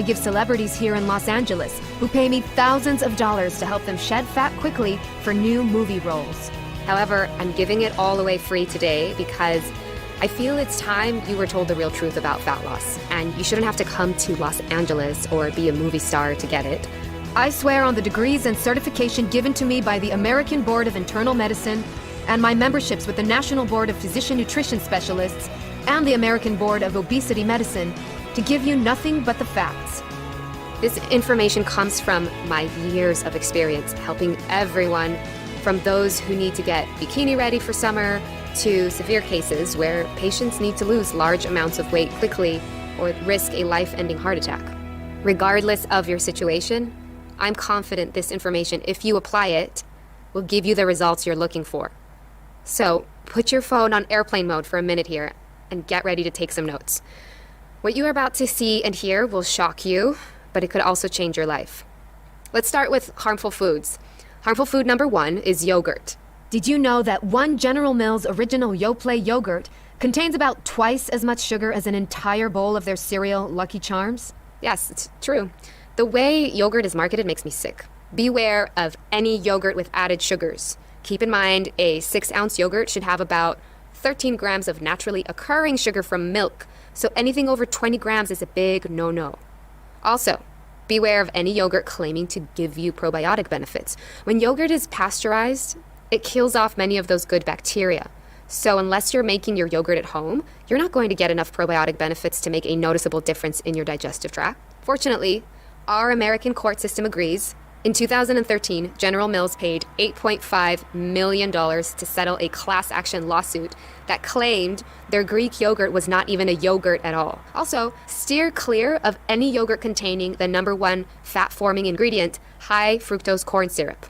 give celebrities here in Los Angeles who pay me thousands of dollars to help them shed fat quickly for new movie roles. However, I'm giving it all away free today because I feel it's time you were told the real truth about fat loss, and you shouldn't have to come to Los Angeles or be a movie star to get it. I swear on the degrees and certification given to me by the American Board of Internal Medicine and my memberships with the National Board of Physician Nutrition Specialists and the American Board of Obesity Medicine to give you nothing but the facts. This information comes from my years of experience helping everyone, from those who need to get bikini ready for summer to severe cases where patients need to lose large amounts of weight quickly or risk a life-ending heart attack. Regardless of your situation, I'm confident this information, if you apply it, will give you the results you're looking for. So put your phone on airplane mode for a minute here and get ready to take some notes. What you are about to see and hear will shock you, but it could also change your life. Let's start with harmful foods. Harmful food number 1 is yogurt. Did you know that one General Mills original Yoplait yogurt contains about twice as much sugar as an entire bowl of their cereal Lucky Charms? Yes, it's true. The way yogurt is marketed makes me sick. Beware of any yogurt with added sugars. Keep in mind, a 6-ounce yogurt should have about 13 grams of naturally occurring sugar from milk, so anything over 20 grams is a big no-no. Also, beware of any yogurt claiming to give you probiotic benefits. When yogurt is pasteurized, it kills off many of those good bacteria. So unless you're making your yogurt at home, you're not going to get enough probiotic benefits to make a noticeable difference in your digestive tract. Fortunately, our American court system agrees. In 2013, General Mills paid $8.5 million to settle a class action lawsuit that claimed their Greek yogurt was not even a yogurt at all. Also, steer clear of any yogurt containing the number 1 fat-forming ingredient, high fructose corn syrup.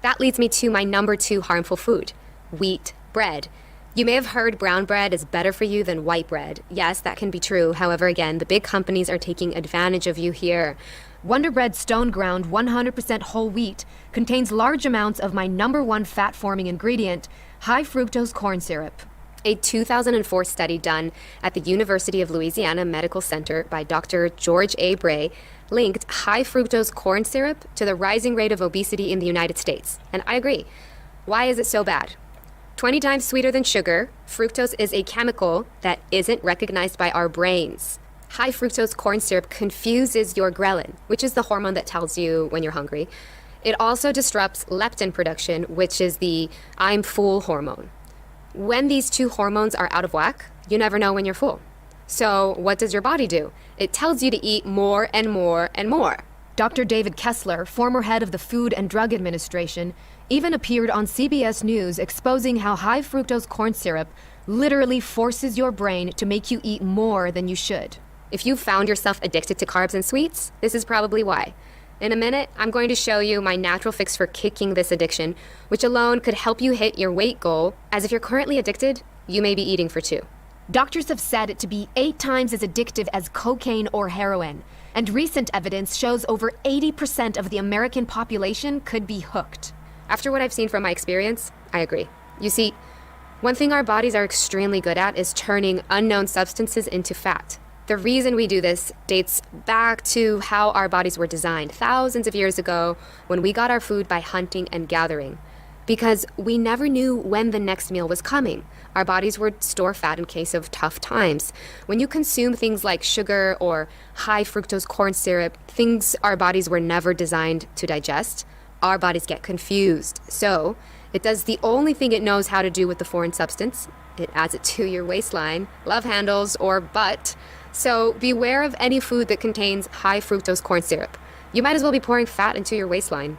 That leads me to my number 2 harmful food, wheat bread. You may have heard brown bread is better for you than white bread. Yes, that can be true. However, again, the big companies are taking advantage of you here. Wonder Bread Stone Ground 100% whole wheat contains large amounts of my number 1 fat-forming ingredient, high fructose corn syrup. A 2004 study done at the University of Louisiana Medical Center by Dr. George A. Bray linked high fructose corn syrup to the rising rate of obesity in the United States. And I agree. Why is it so bad? 20 times sweeter than sugar, fructose is a chemical that isn't recognized by our brains. High fructose corn syrup confuses your ghrelin, which is the hormone that tells you when you're hungry. It also disrupts leptin production, which is the I'm full hormone. When these two hormones are out of whack, you never know when you're full. So what does your body do? It tells you to eat more and more and more. Dr. David Kessler, former head of the Food and Drug Administration, even appeared on CBS News exposing how high fructose corn syrup literally forces your brain to make you eat more than you should. If you found yourself addicted to carbs and sweets, this is probably why. In a minute, I'm going to show you my natural fix for kicking this addiction, which alone could help you hit your weight goal, as if you're currently addicted, you may be eating for 2. Doctors have said it to be 8 times as addictive as cocaine or heroin, and recent evidence shows over 80% of the American population could be hooked. After what I've seen from my experience, I agree. You see, one thing our bodies are extremely good at is turning unknown substances into fat. The reason we do this dates back to how our bodies were designed thousands of years ago when we got our food by hunting and gathering. Because we never knew when the next meal was coming. Our bodies would store fat in case of tough times. When you consume things like sugar or high fructose corn syrup, things our bodies were never designed to digest, our bodies get confused. So it does the only thing it knows how to do with the foreign substance. It adds it to your waistline, love handles, or butt. So beware of any food that contains high fructose corn syrup. You might as well be pouring fat into your waistline.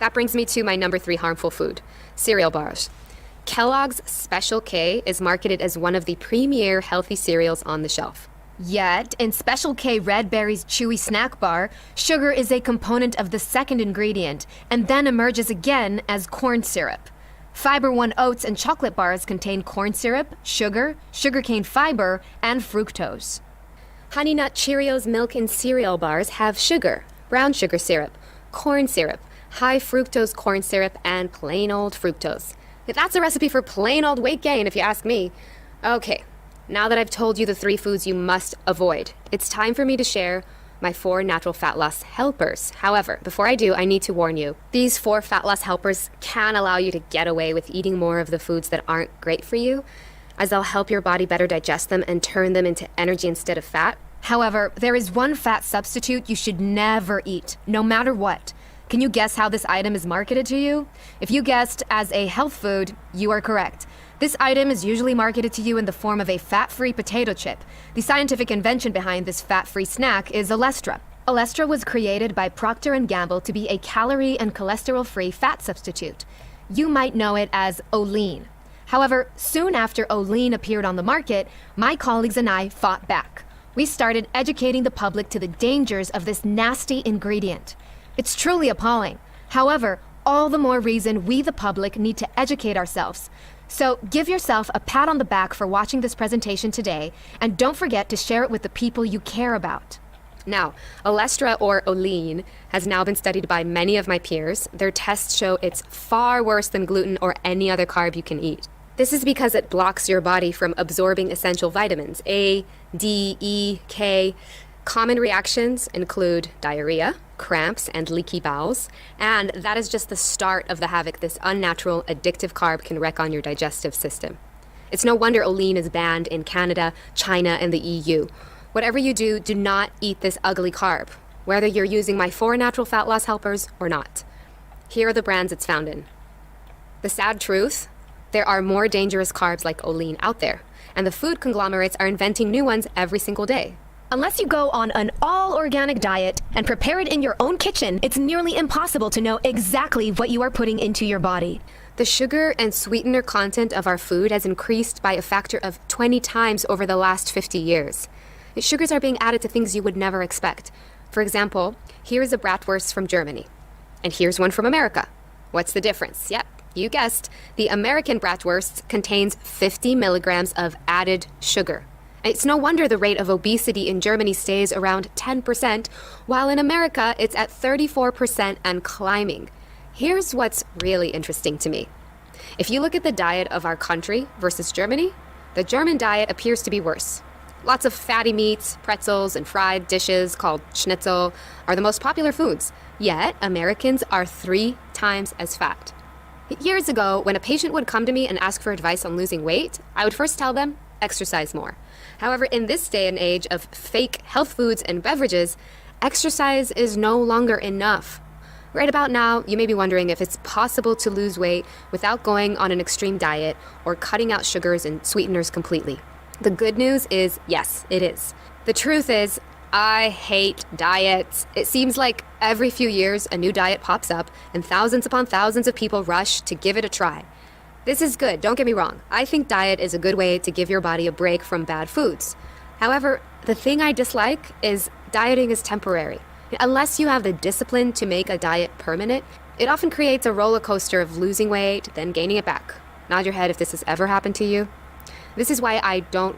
That brings me to my number 3 harmful food, cereal bars. Kellogg's Special K is marketed as one of the premier healthy cereals on the shelf. Yet, in Special K Red Berry's chewy snack bar, sugar is a component of the second ingredient and then emerges again as corn syrup. Fiber One oats and chocolate bars contain corn syrup, sugar, sugarcane fiber, and fructose. Honey Nut Cheerios milk and cereal bars have sugar, brown sugar syrup, corn syrup, high fructose corn syrup, and plain old fructose. That's a recipe for plain old weight gain, if you ask me. Okay, now that I've told you the 3 foods you must avoid, it's time for me to share my 4 natural fat loss helpers. However, before I do, I need to warn you. These 4 fat loss helpers can allow you to get away with eating more of the foods that aren't great for you, as they'll help your body better digest them and turn them into energy instead of fat. However, there is one fat substitute you should never eat, no matter what. Can you guess how this item is marketed to you? If you guessed as a health food, you are correct. This item is usually marketed to you in the form of a fat-free potato chip. The scientific invention behind this fat-free snack is Olestra. Olestra was created by Procter & Gamble to be a calorie and cholesterol-free fat substitute. You might know it as Olean. However, soon after Olean appeared on the market, my colleagues and I fought back. We started educating the public to the dangers of this nasty ingredient. It's truly appalling. However, all the more reason we, the public, need to educate ourselves. So give yourself a pat on the back for watching this presentation today, and don't forget to share it with the people you care about. Now, Olestra or Olean has now been studied by many of my peers. Their tests show it's far worse than gluten or any other carb you can eat. This is because it blocks your body from absorbing essential vitamins A, D, E, K. Common reactions include diarrhea, cramps, and leaky bowels, and that is just the start of the havoc this unnatural, addictive carb can wreak on your digestive system. It's no wonder Olean is banned in Canada, China, and the EU. Whatever you do, do not eat this ugly carb, whether you're using my 4 natural fat loss helpers or not. Here are the brands it's found in. The sad truth, there are more dangerous carbs like Olean out there, and the food conglomerates are inventing new ones every single day. Unless you go on an all-organic diet and prepare it in your own kitchen, it's nearly impossible to know exactly what you are putting into your body. The sugar and sweetener content of our food has increased by a factor of 20 times over the last 50 years. Sugars are being added to things you would never expect. For example, here is a bratwurst from Germany, and here's one from America. What's the difference? Yep, you guessed. The American bratwurst contains 50 milligrams of added sugar. It's no wonder the rate of obesity in Germany stays around 10%, while in America it's at 34% and climbing. Here's what's really interesting to me. If you look at the diet of our country versus Germany, the German diet appears to be worse. Lots of fatty meats, pretzels, and fried dishes called schnitzel are the most popular foods, yet Americans are 3 times as fat. Years ago, when a patient would come to me and ask for advice on losing weight, I would first tell them, exercise more. However, in this day and age of fake health foods and beverages, exercise is no longer enough. Right about now, you may be wondering if it's possible to lose weight without going on an extreme diet or cutting out sugars and sweeteners completely. The good news is, yes, it is. The truth is, I hate diets. It seems like every few years a new diet pops up and thousands upon thousands of people rush to give it a try. This is good, don't get me wrong. I think diet is a good way to give your body a break from bad foods. However, the thing I dislike is dieting is temporary. Unless you have the discipline to make a diet permanent, it often creates a roller coaster of losing weight, then gaining it back. Nod your head if this has ever happened to you. This is why I don't